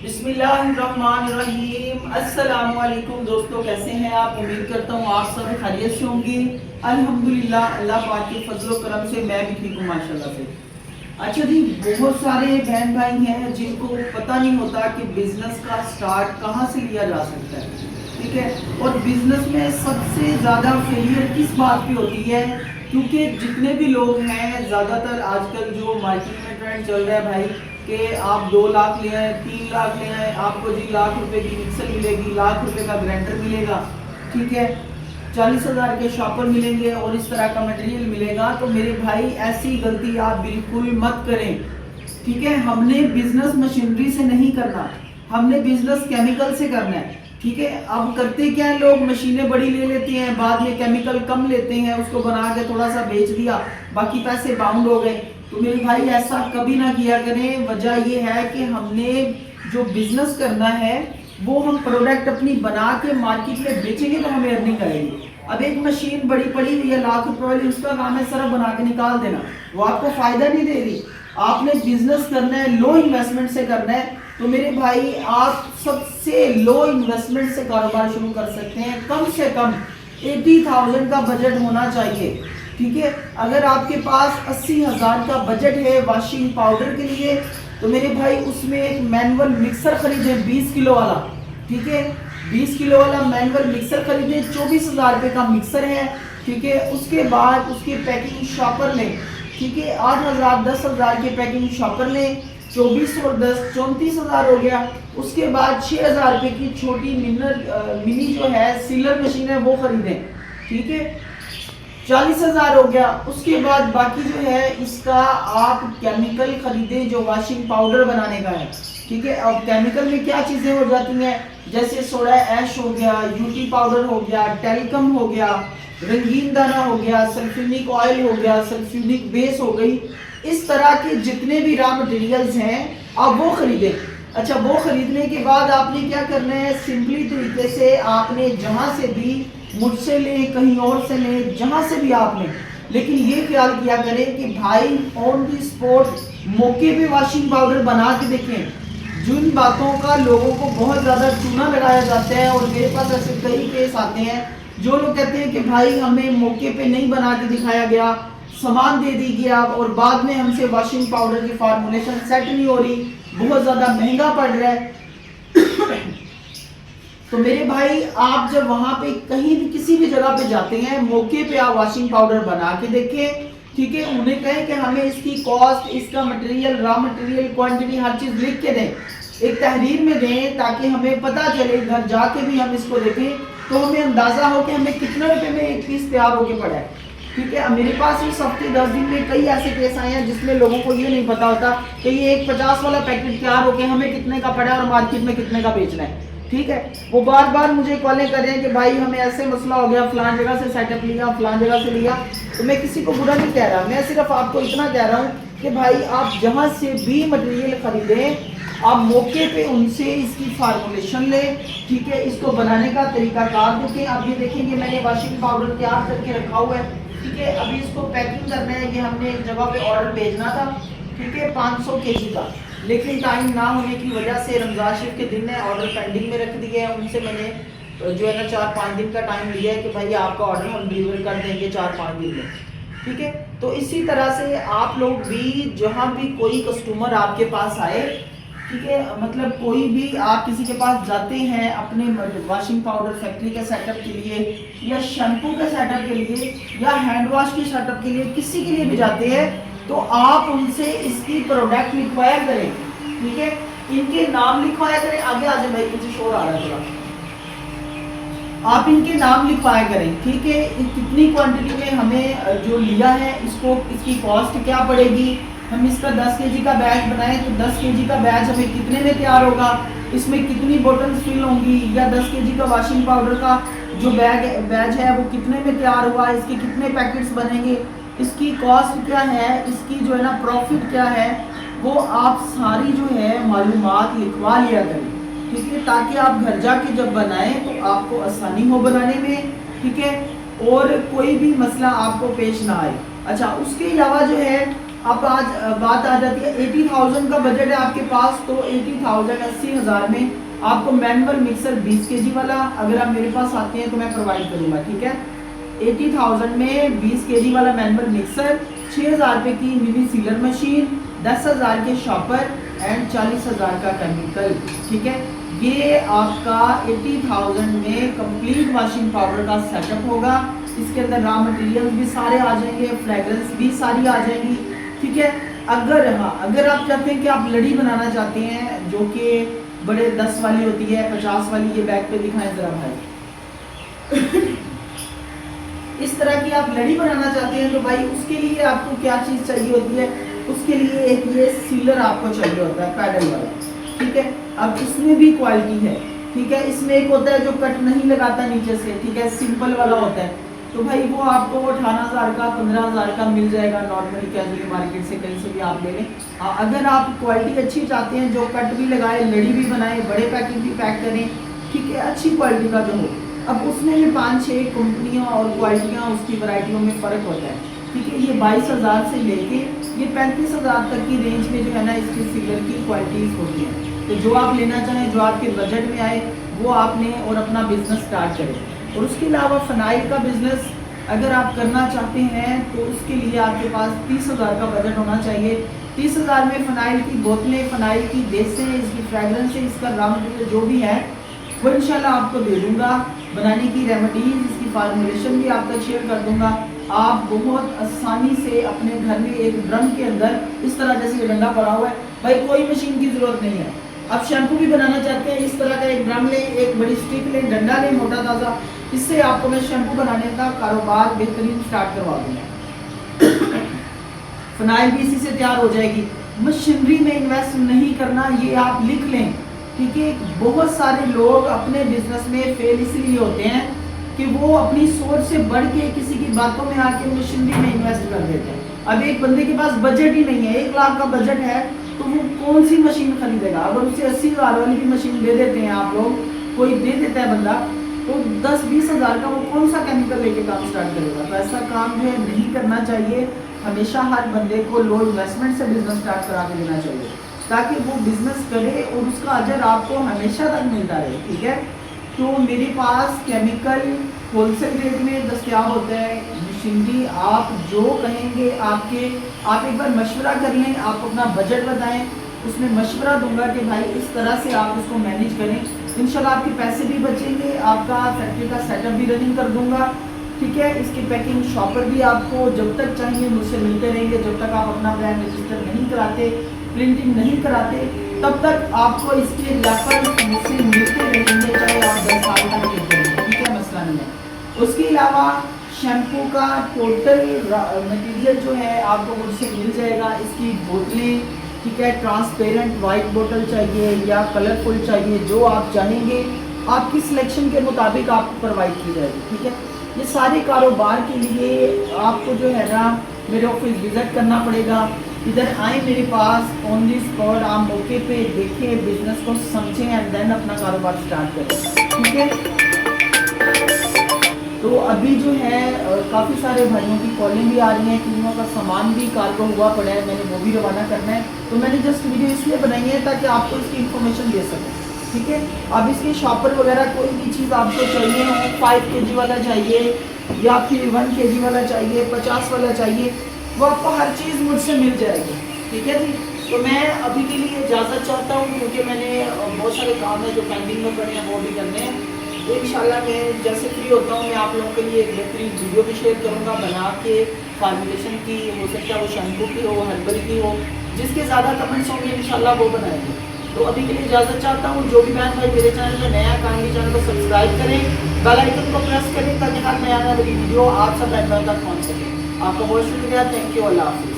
बिस्मिल्लाहिर्रहमानिर्रहीम। अस्सलाम वालेकुम दोस्तों, कैसे हैं आप? उम्मीद करता हूँ आप सब खैरियत से होंगे। अल्हम्दुलिल्लाह, अल्लाह पाक के फजल करम से मैं भी ठीक हूँ माशाल्लाह से। अच्छा जी, बहुत सारे बहन भाई हैं जिनको पता नहीं होता कि बिजनेस का स्टार्ट कहाँ से लिया जा सकता है, ठीक है। और बिजनेस में सबसे ज़्यादा फेलियर किस बात पे होती है? क्योंकि जितने भी लोग हैं, ज़्यादातर आजकल जो मार्केट में ट्रेंड चल रहा है भाई कि आप 2 लाख ले आए, 3 लाख ले आए, आपको जी लाख रुपए की मिक्सर मिलेगी, लाख रुपए का ग्राइंडर मिलेगा, ठीक है, 40,000 के शॉपर मिलेंगे और इस तरह का मटेरियल मिलेगा। तो मेरे भाई ऐसी गलती आप बिल्कुल मत करें, ठीक है। हमने बिजनेस मशीनरी से नहीं करना, हमने बिजनेस केमिकल से करना है, ठीक है। अब करते क्या है, लोग मशीनें बड़ी ले लेते हैं, बाद में केमिकल कम लेते हैं, उसको बना के थोड़ा सा बेच दिया, बाकी पैसे बाउंड हो गए। तो मेरे भाई ऐसा कभी ना किया करें। वजह ये है कि हमने जो बिजनेस करना है वो हम प्रोडक्ट अपनी बना के मार्केट में बेचेंगे तो हमें अर्निंग आएगी। अब एक मशीन बड़ी पड़ी हुई है लाख रुपए वाली, उसका काम है सिर्फ बना के निकाल देना, वो आपको फायदा नहीं दे रही। आपने बिजनेस करना है, लो इन्वेस्टमेंट से करना है, तो मेरे भाई आप सबसे लो इन्वेस्टमेंट से कारोबार शुरू कर सकते हैं। कम से कम 80,000 का बजट होना चाहिए, ठीक है। अगर आपके पास 80,000 का बजट है वॉशिंग पाउडर के लिए, तो मेरे भाई उसमें एक मैनुअल मिक्सर खरीदें 20 किलो वाला, ठीक है। 20 किलो वाला मैनुअल मिक्सर खरीदें, 24,000 रुपये का मिक्सर है, ठीक है। उसके बाद उसके पैकिंग शॉपर लें, ठीक है। 8,000 10,000 के पैकिंग शॉपर लें, 24 और 10 34,000 हो गया। उसके बाद 6,000 रुपये की छोटी मिनी जो है सीलर मशीन है वो खरीदें, ठीक है, 40,000 हो गया। उसके बाद बाकी जो है इसका आप केमिकल खरीदें जो वॉशिंग पाउडर बनाने का है, ठीक है। अब केमिकल में क्या चीज़ें हो जाती हैं, जैसे सोडा ऐश हो गया, यूटी पाउडर हो गया, टेलिकम हो गया, रंगीन दाना हो गया, सल्फ्यूनिक ऑयल हो गया, सल्फ्यूनिक बेस हो गई। इस तरह के जितने भी रॉ मटेरियल्स हैं आप वो खरीदें। अच्छा, वो खरीदने के बाद आपने क्या करना है, सिंपली तरीके से आपने जहाँ से भी, मुझसे लें, कहीं और से लें, जहाँ से भी आप लें, लेकिन ये ख्याल किया करें कि भाई ऑन दी स्पॉट मौके पे वॉशिंग पाउडर बना के देखें। जिन बातों का लोगों को बहुत ज़्यादा चूना लगाया जाता है, और मेरे पास ऐसे कई केस आते हैं जो लोग कहते हैं कि भाई हमें मौके पे नहीं बना के दिखाया गया, सामान दे दी गया और बाद में हमसे वॉशिंग पाउडर की फार्मूलेशन सेट नहीं हो रही, बहुत ज़्यादा महंगा पड़ रहा है। तो मेरे भाई आप जब वहां पे कहीं भी किसी भी जगह पे जाते हैं, मौके पे आप वॉशिंग पाउडर बना के देखें, ठीक है। उन्हें कहें कि हमें इसकी कॉस्ट, इसका मटेरियल, रॉ मटेरियल, क्वांटिटी, हर चीज़ लिख के दें, एक तहरीर में दें, ताकि हमें पता चले, घर जाके भी हम इसको देखें तो हमें अंदाज़ा हो कि हमें कितने रुपए में एक पीस तैयार होके पड़ा है, ठीक है। मेरे पास इस हफ्ते 10 दिन में कई ऐसे केस आए हैं जिसमें लोगों को ये नहीं पता होता कि ये एक 50 वाला पैकेट तैयार होके हमें कितने का पड़ा है और मार्केट में कितने का बेचना है, ठीक है। वो बार बार मुझे कॉलें कर रहे हैं कि भाई हमें ऐसे मसला हो गया, फलान जगह से सेटअप लिया, फलान जगह से लिया। तो मैं किसी को बुरा नहीं कह रहा, मैं सिर्फ आपको इतना कह रहा हूँ कि भाई आप जहाँ से भी मटेरियल खरीदें, आप मौके पे उनसे इसकी फार्मूलेशन लें, ठीक है, इसको बनाने का तरीकाकार देखें। अब ये देखेंगे मैंने वॉशिंग पाउडर तैयार करके रखा हुआ है, ठीक है। अभी इसको पैकिंग करना है, ये हमने एक जगह पे ऑर्डर भेजना था, ठीक है, 500 kg का, लेकिन टाइम ना होने की वजह से रमजान शरीफ के दिन है, ऑर्डर पेंडिंग में रख दिया है। उनसे मैंने जो है ना 4-5 दिन का टाइम लिया है कि भाई आपका ऑर्डर हम डिलीवर कर देंगे 4-5 दिन में, ठीक है। तो इसी तरह से आप लोग भी जहाँ भी कोई कस्टमर आपके पास आए, ठीक है, मतलब कोई भी आप किसी के पास जाते हैं अपने वॉशिंग पाउडर फैक्ट्री के सेटअप के लिए, या शैम्पू के सेटअप के लिए, या हैंड वॉश के सेटअप के लिए, किसी के लिए भी जाते हैं, तो आप उनसे इसकी प्रोडक्ट लिखवाया करें, ठीक है, इनके नाम लिखवाया करें। आगे आ जाए भाई, मुझे शोर आ रहा है थोड़ा। आप इनके नाम लिखवाया करें, ठीक है, कितनी क्वांटिटी में हमें जो लिया है, इसको, इसकी कॉस्ट क्या पड़ेगी, हम इसका 10 kg का बैच बनाएं तो 10 kg का बैच हमें कितने में तैयार होगा, इसमें कितनी बोतल फिल होंगी, या 10 kg का वॉशिंग पाउडर का जो बैच है वो कितने में तैयार हुआ, इसके कितने पैकेट्स बनेंगे, इसकी कॉस्ट क्या है, इसकी जो है ना प्रॉफिट क्या है, वो आप सारी जो है मालूमात लिखवा लिया करें, ठीक है, ताकि आप घर जाके जब बनाएं तो आपको आसानी हो बनाने में, ठीक है, और कोई भी मसला आपको पेश ना आए। अच्छा, उसके अलावा जो है अब आज बात आ जाती है 80,000 का बजट है आपके पास, तो 80,000 80,000 में आपको मैनुअल मिक्सर 20 केजी वाला अगर आप मेरे पास आते हैं तो मैं प्रोवाइड करूंगा, ठीक है। 80,000 में 20 केजी वाला मैनुअल मिक्सर, 6,000 रुपये की मिनी सीलर मशीन, 10,000 के शॉपर एंड 40,000 का केमिकल, ठीक है। ये आपका 80,000 में कंप्लीट वॉशिंग पाउडर का सेटअप होगा। इसके अंदर रॉ मटेरियल भी सारे आ जाएंगे, फ्रेग्रेंस भी सारी आ जाएंगी, ठीक है। अगर आप चाहते हैं कि आप लड़ी बनाना चाहते हैं जो कि बड़े 10 वाली होती है, 50 वाली, ये बैक पे दिखाएं जरा भाई इस तरह की आप लड़ी बनाना चाहते हैं तो भाई उसके लिए आपको क्या चीज़ चाहिए होती है, उसके लिए एक ये सीलर आपको चाहिए होता है पैडल वाला, ठीक है। अब इसमें भी क्वालिटी है, ठीक है। इसमें एक होता है जो कट नहीं लगाता नीचे से, ठीक है, सिंपल वाला होता है, तो भाई वो आपको 18,000 का 15,000 का मिल जाएगा नॉर्मली कैजुअली मार्केट से, कहीं से भी आप ले लें। अगर आप क्वालिटी अच्छी चाहते हैं, जो कट भी लगाए, लड़ी भी बनाए, बड़े पैकेट भी पैक करें, ठीक है, अच्छी क्वालिटी का जो हो, अब उसमें भी 5-6 कंपनियाँ और क्वालिटियाँ, उसकी वैरायटियों में फ़र्क होता है, ठीक है। ये 22,000 से लेके ये 35,000 तक की रेंज में जो है ना इसकी सीलर की क्वालिटीज़ होती हैं। तो जो आप लेना चाहें, जो आपके बजट में आए, वो आप लें और अपना बिजनेस स्टार्ट करें। और उसके अलावा फ़नाइल का बिज़नेस अगर आप करना चाहते हैं तो उसके लिए आपके पास 30,000 का बजट होना चाहिए। 30,000 में फ़नाइल की बोतलें, फ़नाइल की बेसें, इसकी फ्रेगरेंस, इसका रॉ मटेरियल जो भी है वो इंशाल्लाह आपको दे दूँगा। बनाने की रेमेडीज़, इसकी फार्मूलेशन भी आप तक शेयर कर दूँगा। आप बहुत आसानी से अपने घर में एक ड्रम के अंदर इस तरह जैसे डंडा पड़ा हुआ है, भाई कोई मशीन की ज़रूरत नहीं है। आप शैम्पू भी बनाना चाहते हैं, इस तरह का एक ड्रम लें, एक बड़ी स्टिक लें, डंडा लें मोटा ताज़ा, इससे आपको मैं शैम्पू बनाने का कारोबार बेहतरीन स्टार्ट करवा दूँगा। फ़नाइल भी इसी से तैयार हो जाएगी। मशीनरी में इन्वेस्ट नहीं करना, ये आप लिख लें, ठीक है। बहुत सारे लोग अपने बिजनेस में फेल इसलिए होते हैं कि वो अपनी सोच से बढ़ के किसी की बातों में आके मशीनरी में इन्वेस्ट कर देते हैं। अब एक बंदे के पास बजट ही नहीं है, 1 लाख का बजट है, तो वो कौन सी मशीन खरीदेगा। अगर उसे 80,000 वाली भी मशीन दे देते हैं आप लोग, कोई दे देता है बंदा, तो 10-20 हज़ार का वो कौन सा केमिकल लेके काम स्टार्ट करेगा। तो ऐसा काम जो है नहीं करना चाहिए। हमेशा हर बंदे को लो इन्वेस्टमेंट से बिजनेस स्टार्ट करा के देना चाहिए, ताकि वो बिजनेस करे और उसका अजर आपको हमेशा तक मिलता रहे, ठीक है। तो मेरे पास केमिकल होलसेल रेट में दस्तयाब होता है। मशीनरी आप जो कहेंगे आप एक बार मशवरा कर लें, आप अपना बजट बताएं, उसमें मशवरा दूंगा कि भाई इस तरह से आप उसको मैनेज करें। इंशाल्लाह आपके पैसे भी बचेंगे, आपका फैक्ट्री का सेटअप भी रनिंग कर दूंगा, ठीक है। इसकी पैकिंग शॉपर भी आपको जब तक चाहिए मुझसे मिलते रहेंगे, जब तक आप अपना ब्रांड रजिस्टर नहीं कराते, प्रिंटिंग नहीं कराते, तब तक आपको इसके रैपर मुझसे मिलते रहेंगे, चाहे आप 10 साल तक मिलते रहेंगे, ठीक है, मसला नहीं है। उसके अलावा शैम्पू का टोटल मटेरियल जो है आपको मुझसे मिल जाएगा। इसकी बोतलें, ठीक है, ट्रांसपेरेंट वाइट बोतल चाहिए या कलरफुल चाहिए, जो आप चाहेंगे आपकी सिलेक्शन के मुताबिक आपको प्रोवाइड की जाएगी, ठीक है। ये सारे कारोबार के लिए आपको जो है ना मेरे ऑफिस विज़िट करना पड़ेगा। इधर आए मेरे पास ऑन दी स्पॉट, आप मौके पे देखें, बिजनेस को समझें एंड देन अपना कारोबार स्टार्ट करें, ठीक है। तो अभी जो है काफ़ी सारे भाइयों की कॉलिंग भी आ रही है कि उनका सामान भी कार्गो हुआ पड़ा है, मैंने वो भी रवाना करना है। तो मैंने जस्ट वीडियो इसलिए बनाई है ताकि आपको इसकी इन्फॉर्मेशन दे सकें, ठीक है। अब इसके शॉपर वगैरह कोई भी चीज़ आपको चाहिए हो, 5 kg वाला चाहिए या फिर 1 kg वाला चाहिए, 50 वाला चाहिए, वो आपको हर चीज़ मुझसे मिल जाएगी, ठीक है जी। तो मैं अभी के लिए इजाज़त चाहता हूँ, क्योंकि मैंने बहुत सारे काम है जो पेंडिंग में पड़े हैं, वो भी करने हैं। तो इंशाल्लाह मैं जैसे फ्री होता हूँ मैं आप लोगों के लिए एक बेहतरीन वीडियो भी शेयर करूँगा बना के, फार्मूलेशन की, हो सकता है वो शैम्पू की हो, हर्बल की हो, जिसके ज़्यादा कमेंट्स होंगे इंशाल्लाह वो बनाएंगे। तो अभी के लिए इजाज़त चाहता हूँ। जो भी बहन भाई मेरे चैनल में नया काइंडली चैनल को सब्सक्राइब करें, बेल आइकन को प्रेस करें ताकि हर नया वीडियो आप सब तक पहुँच सके। आपका बहुत शुक्रिया, थैंक यू, अल्लाह हाफ़िज़।